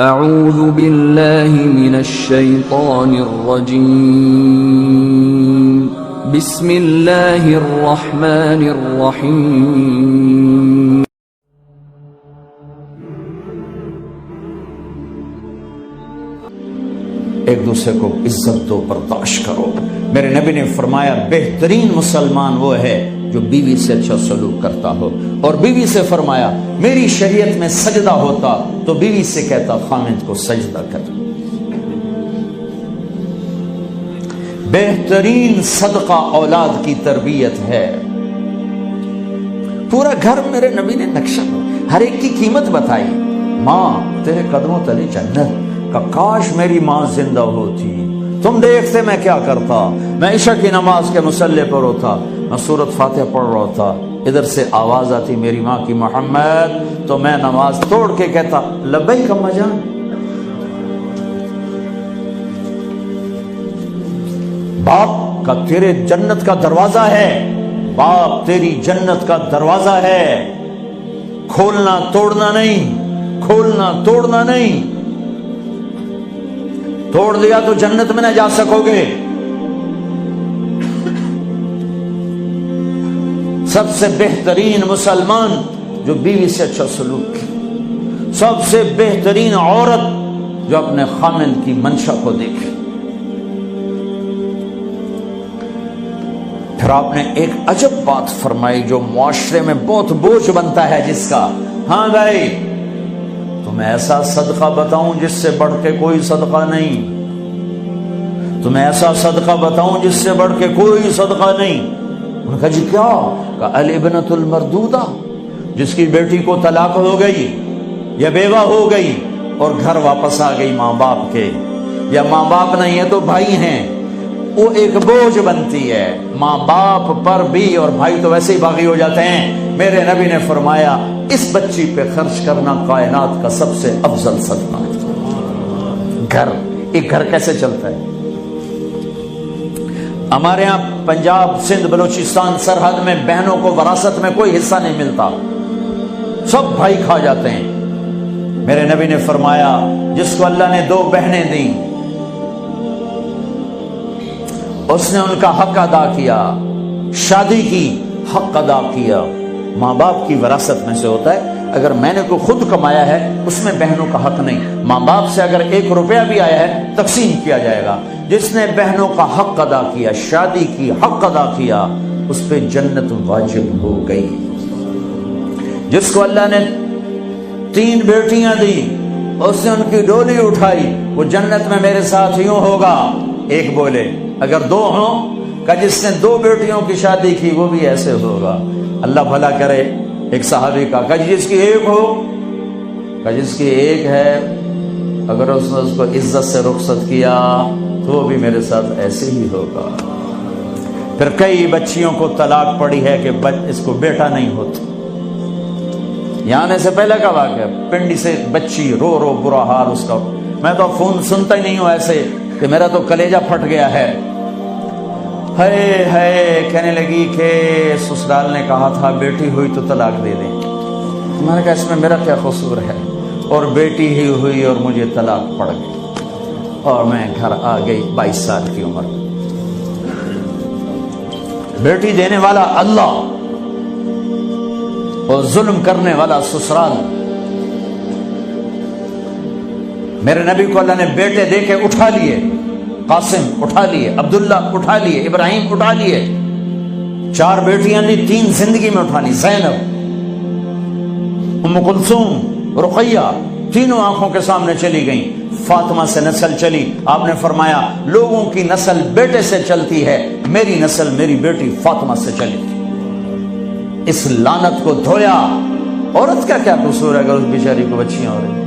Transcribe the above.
اعوذ باللہ من الشیطان الرجیم بسم اللہ الرحمن الرحیم ایک دوسرے کو عزت دو، برداشت کرو۔ میرے نبی نے فرمایا بہترین مسلمان وہ ہے جو بیوی سے اچھا سلوک کرتا ہو، اور بیوی سے فرمایا میری شریعت میں سجدہ ہوتا تو بیوی سے کہتا خامند کو سجدہ کر۔ بہترین صدقہ اولاد کی تربیت ہے۔ پورا گھر میرے نبی نے نقشہ ہر ایک کی قیمت بتائی۔ ماں تیرے قدموں تلے جنت، کاش میری ماں زندہ ہوتی، تم دیکھتے میں کیا کرتا، میں عشاء کی نماز کے مصلی پر ہوتا، میں سورۃ فاتحہ پڑھ رہا تھا، ادھر سے آواز آتی میری ماں کی محمد، تو میں نماز توڑ کے کہتا لبیک اماں جان۔ باپ کا تیرے جنت کا دروازہ ہے، باپ تیری جنت کا دروازہ ہے، کھولنا توڑنا نہیں، کھولنا توڑنا نہیں، توڑ دیا تو جنت میں نہ جا سکو گے۔ سب سے بہترین مسلمان جو بیوی سے اچھا سلوک کی، سب سے بہترین عورت جو اپنے خامند کی منشا کو دیکھے۔ پھر آپ نے ایک عجب بات فرمائی جو معاشرے میں بہت بوجھ بنتا ہے جس کا، ہاں بھائی تمہیں ایسا صدقہ بتاؤں جس سے بڑھ کے کوئی صدقہ نہیں، تمہیں ایسا صدقہ بتاؤں جس سے بڑھ کے کوئی صدقہ نہیں۔ انہوں نے کہا جی کیا؟ کہا الابنۃ المردودہ، جس کی بیٹی کو طلاق ہو گئی یا بیوہ ہو گئی اور گھر واپس آ گئی ماں باپ کے، یا ماں باپ نہیں ہے تو بھائی ہیں، وہ ایک بوجھ بنتی ہے ماں باپ پر بھی، اور بھائی تو ویسے ہی باغی ہو جاتے ہیں۔ میرے نبی نے فرمایا اس بچی پہ خرچ کرنا کائنات کا سب سے افضل صدقہ ہے۔ گھر، ایک گھر کیسے چلتا ہے؟ ہمارے ہاں پنجاب سندھ بلوچستان سرحد میں بہنوں کو وراثت میں کوئی حصہ نہیں ملتا، سب بھائی کھا جاتے ہیں۔ میرے نبی نے فرمایا جس کو اللہ نے 2 بہنیں دیں اس نے ان کا حق ادا کیا، شادی کی حق ادا کیا۔ ماں باپ کی وراثت میں سے ہوتا ہے، اگر میں نے کوئی خود کمایا ہے اس میں بہنوں کا حق نہیں، ماں باپ سے اگر 1 روپیہ بھی آیا ہے تقسیم کیا جائے گا۔ جس نے بہنوں کا حق ادا کیا، شادی کی حق ادا کیا، اس پہ جنت واجب ہو گئی۔ جس کو اللہ نے 3 بیٹیاں دی اس نے ان کی ڈولی اٹھائی، وہ جنت میں میرے ساتھ یوں ہوگا۔ ایک بولے اگر 2 ہوں، کہ جس نے 2 بیٹیوں کی شادی کی وہ بھی ایسے ہوگا۔ اللہ بھلا کرے۔ ایک صحابی کا کہ جس کی 1 ہو، کہ جس کی 1 ہے، اگر اس نے اس کو عزت سے رخصت کیا تو وہ بھی میرے ساتھ ایسے ہی ہوگا۔ پھر کئی بچیوں کو طلاق پڑی ہے کہ اس کو بیٹا نہیں ہوتا۔ یہاں آنے سے پہلے کا واقعہ، پنڈی سے بچی رو رو برا حال اس کا، میں تو فون سنتا ہی نہیں ہوں ایسے کہ میرا تو کلیجہ پھٹ گیا ہے۔ ہے کہنے لگی کہ سسرال نے کہا تھا بیٹی ہوئی تو طلاق دے دیں۔ میں نے کہا اس میں میرا کیا قصور ہے، اور بیٹی ہی ہوئی اور مجھے طلاق پڑ گئی، اور میں گھر آ گئی 22 سال کی عمر۔ بیٹی دینے والا اللہ اور ظلم کرنے والا سسرال۔ میرے نبی کو اللہ نے بیٹے دے کے اٹھا لیے، قاسم اٹھا لیے، عبداللہ اٹھا لیے، ابراہیم اٹھا لیے، 4 بیٹیاں دی، 3 زندگی میں اٹھا لی، زینب، ام کلثوم، رقیہ، تینوں آنکھوں کے سامنے چلی گئیں۔ فاطمہ سے نسل چلی، آپ نے فرمایا لوگوں کی نسل بیٹے سے چلتی ہے، میری نسل میری بیٹی فاطمہ سے چلی۔ اس لعنت کو دھویا۔ عورت کا کیا قصور ہے اگر اس بیچاری کو بچیاں ہو رہی؟